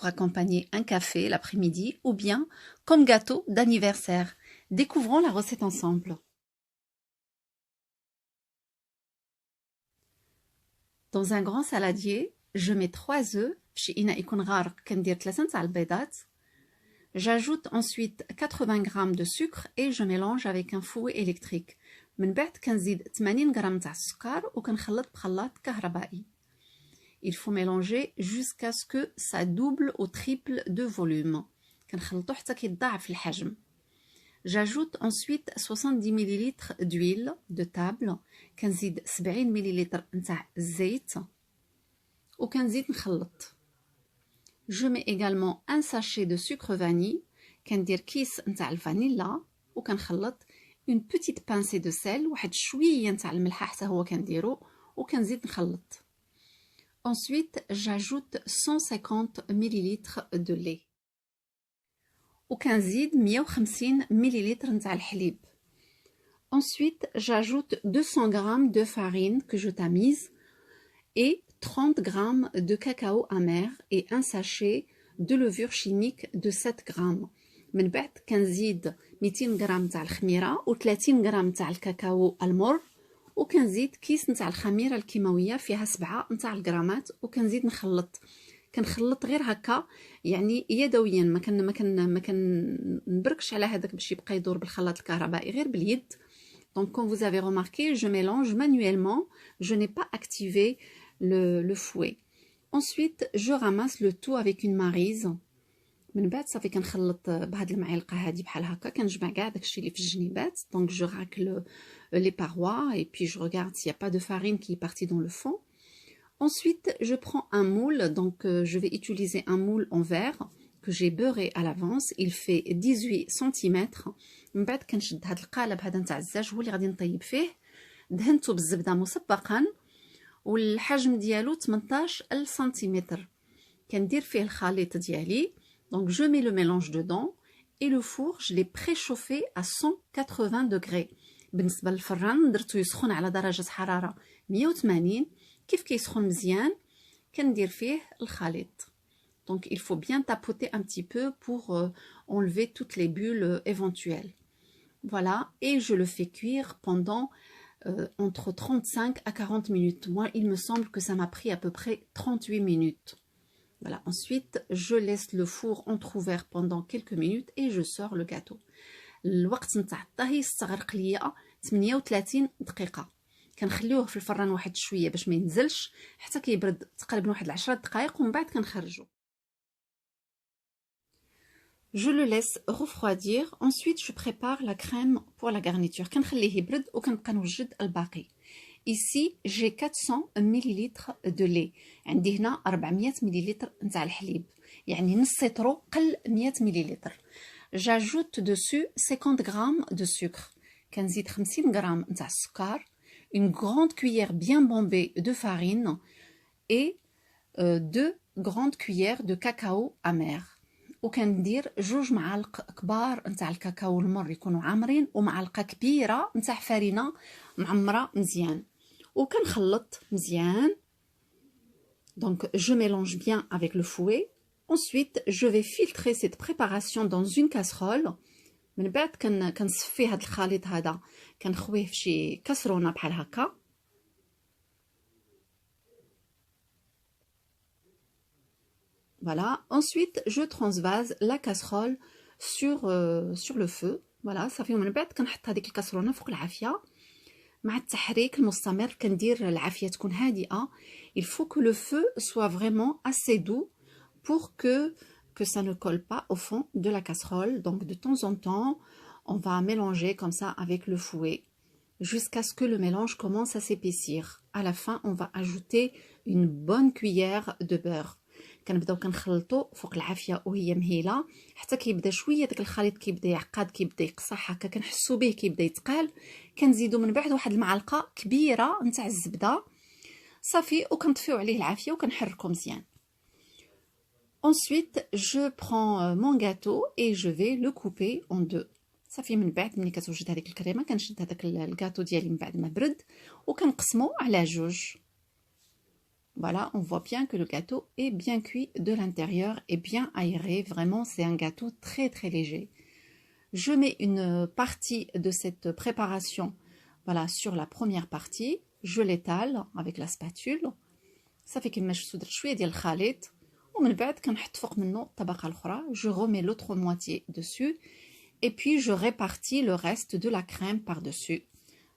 pour accompagner un café l'après-midi ou bien comme gâteau d'anniversaire. Découvrons la recette ensemble. Dans un grand saladier, je mets 3 œufs. J'ajoute ensuite 80 g de sucre et je mélange avec un fouet électrique. من بعد كنزيد 80 g تاع السكر وكنخلط بخلاط كهربائي. Il faut mélanger jusqu'à ce que ça double au triple de volume. كنخلطو حتى كيتضاعف الحجم. J'ajoute ensuite 70 ml d'huile de table. كنزيد 70 ml نتاع الزيت وكنزيد نخلط. Je mets également un sachet de sucre vanille. كندير كيس نتاع الفانيلا وكنخلط. Une petite pincée de sel واحد شويه نتاع الملح حتى هو كنديرو وكنزيد نخلط. Ensuite, j'ajoute 150 ml de lait. وكنزيد 150 ml نتاع الحليب. Ensuite, j'ajoute 200 g de farine que je tamise et 30 g de cacao amer et un sachet de levure chimique de 7 g. من بعد كنزيد 200 g تاع الخميره و 30 g تاع الكاكاو المر وكنزيد كيس نتاع الخميره الكيماويه فيها 7 نتاع الغرامات وكنزيد نخلط. كنخلط غير هكا يعني يدويا ما كنبركش على هذاك باش يبقى يدور بالخلاط الكهربائي غير باليد. Donc comme vous avez remarqué, je mélange manuellement, je n'ai pas activé le fouet. Ensuite, je ramasse le tout avec une maryse. من بعد صافي كنخلط بهاد المعلقه هادي بحال هكا كنجمع كاع داكشي اللي في الجنيبات. Donc je racle les parois et puis je regarde s'il n'y a pas de farine qui est partie dans le fond. Ensuite, je prends un moule, donc je vais utiliser un moule en verre que j'ai beurré à l'avance. Il fait 18 cm. من بعد كنشد هاد القالب هذا نتاع الزاج هو اللي غادي نطيب فيه. دهنته بالزبده مسبقا والحجم ديالو 18 سنتيمتر. كندير فيه الخليط ديالي. Donc je mets le mélange dedans et le four, je l'ai préchauffé à 180 degrés. بالنسبة للفران درتو يسخن على درجة حرارة 180. كيف كيسخن مزيان كندير فيه الخليط. Donc il faut bien tapoter un petit peu pour enlever toutes les bulles éventuelles. Voilà, et je le fais cuire pendant entre 35 à 40 minutes. Moi, il me semble que ça m'a pris à peu près 38 minutes. Voilà. Ensuite, je laisse le four entrouvert pendant quelques minutes et je sors le gâteau. الوقت نتاع الطهي استغرق ليا 38 دقيقة. كنخليوه في الفران واحد شوية باش ما ينزلش حتى كيبرد تقريبا واحد 10 دقائق ومن بعد كنخرجو. Je le laisse refroidir. Ensuite, je prépare la crème pour la garniture. كنخليه يبرد وكنبقى نوجد الباقي. Ici, j'ai 400 ml de lait. عندي هنا 400 ml نتاع الحليب. يعني نص لتر قل 100 ml. J'ajoute dessus 50 g de sucre. كنزيد 50 g نتاع السكر. Une grande cuillère bien bombée de farine et 2 grandes cuillères de cacao amer. وكندير 2 معالق كبار نتاع الكاكاو المر يكونوا عامرين ومعلقه كبيره نتاع فرينه معمره مزيان وكنخلط مزيان. Donc je mélange bien avec le fouet. Ensuite je vais filtrer cette préparation dans une casserole. من بعد كنصفي هذا الخليط هذا كنخويه في شي كاسرونه بحال هكا. Voilà. Ensuite, je transvase la casserole sur le feu. Voilà. صافي ومن بعد كنحط هذيك الكاسرونه فوق العافيه مع التحريك المستمر. كندير العافيه تكون هادئه. Il faut que le feu soit vraiment assez doux pour que ça ne colle pas au fond de la casserole. Donc de temps en temps, on va mélanger comme ça avec le fouet jusqu'à ce que le mélange commence à s'épaissir. À la fin, on va ajouter une bonne cuillère de beurre. كنبداو كنخلطو فوق العافيه وهي مهيله حتى كيبدا شويه داك الخليط كيبدا يعقد كيبدا يقصح هكا كنحسو به كيبدا يتقال. كنزيدو من بعد واحد المعلقه كبيره نتاع الزبده صافي وكنطفيو عليه العافيه وكنحركو مزيان. Ensuite, je prends mon gâteau et je vais le couper en deux. صافي من بعد ملي كتوجد هذيك الكريمه كنشد هذاك الكاطو ديالي من بعد ما برد وكنقسمو على جوج. Voilà, on voit bien que le gâteau est bien cuit de l'intérieur et bien aéré. Vraiment, c'est un gâteau très très léger. Je mets une partie de cette préparation, voilà, sur la première partie. Je l'étale avec la spatule. صافي كيما شفتوا درت شويه ديال الخليط ومن بعد كنحط فوق منه الطبقه الاخرى. Je remets l'autre moitié dessus et puis je répartis le reste de la crème par-dessus.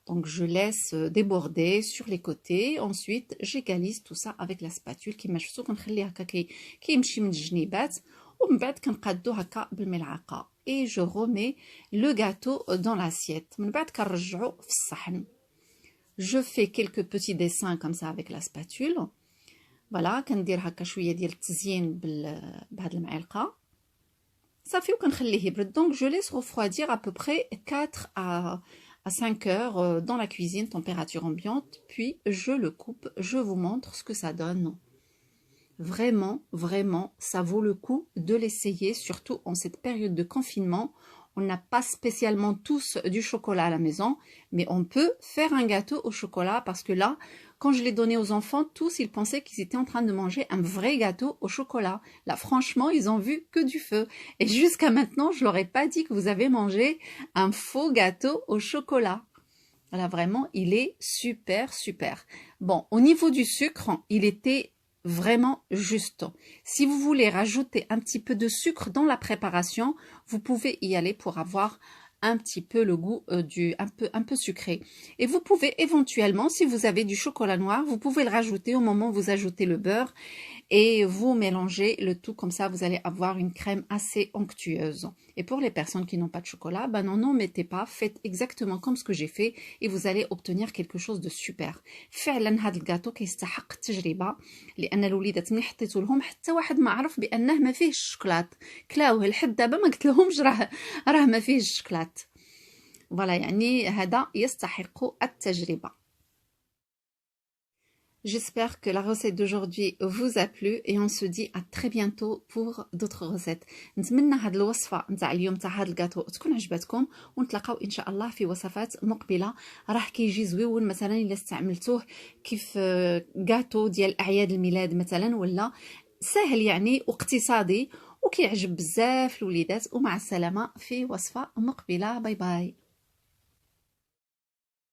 Donc je laisse déborder sur les côtés. Ensuite, j'égalise tout ça avec la spatule كيما شفتوا كنخليه هكا كيمشي من الجنيبات ومن بعد كنقادو هكا بالملعقه. Et je remets le gâteau dans l'assiette. من بعد كنرجعو في الصحن. Je fais quelques petits dessins comme ça avec la spatule. Voilà, كندير هكا شويه ديال التزيين بهاد المعلقه صافي وكنخليه يبرد. Donc je laisse refroidir à peu près 4 à 5 heures dans la cuisine température ambiante, puis je le coupe, je vous montre ce que ça donne. Vraiment, vraiment, ça vaut le coup de l'essayer, surtout en cette période de confinement. On n'a pas spécialement tous du chocolat à la maison, mais on peut faire un gâteau au chocolat parce que là, quand je l'ai donné aux enfants, tous ils pensaient qu'ils étaient en train de manger un vrai gâteau au chocolat. Là, franchement, ils ont vu que du feu. Et jusqu'à maintenant, je leur ai pas dit que vous avez mangé un faux gâteau au chocolat. Voilà, vraiment, il est super, super. Bon, au niveau du sucre, il était vraiment juste. Si vous voulez rajouter un petit peu de sucre dans la préparation, vous pouvez y aller pour avoir un petit peu le goût un peu sucré. Et vous pouvez éventuellement, si vous avez du chocolat noir, vous pouvez le rajouter au moment où vous ajoutez le beurre et vous mélangez le tout comme ça, vous allez avoir une crème assez onctueuse. Et pour les personnes qui n'ont pas de chocolat, ben non, n'en mettez pas, faites exactement comme ce que j'ai fait et vous allez obtenir quelque chose de super. فعلا هذا الجاتو كيستحق التجربة لأن الوليدات ملي حطيتو لهم حتى واحد ما عرف بأنه ما فيهش الشوكولات كلاوه لحد دابا ما قلت لهمش راه ما فيهش الشوكولات. فوالا يعني هذا يستحق التجربة. J'espère que la recette d'aujourd'hui vous a plu et on se dit à très bientôt pour d'autres recettes. نتمنى هاد الوصفة نتاع اليوم تاع هاد الجاتو تكون عجبتكم ونتلاقاو ان شاء الله في وصفات مقبلة. راه كيجي زويون مثلا الا استعملتوه كيف جاتو ديال اعياد الميلاد مثلا ولا سهل يعني واقتصادي وكيعجب بزاف الوليدات. ومع السلامة في وصفة مقبلة. باي باي.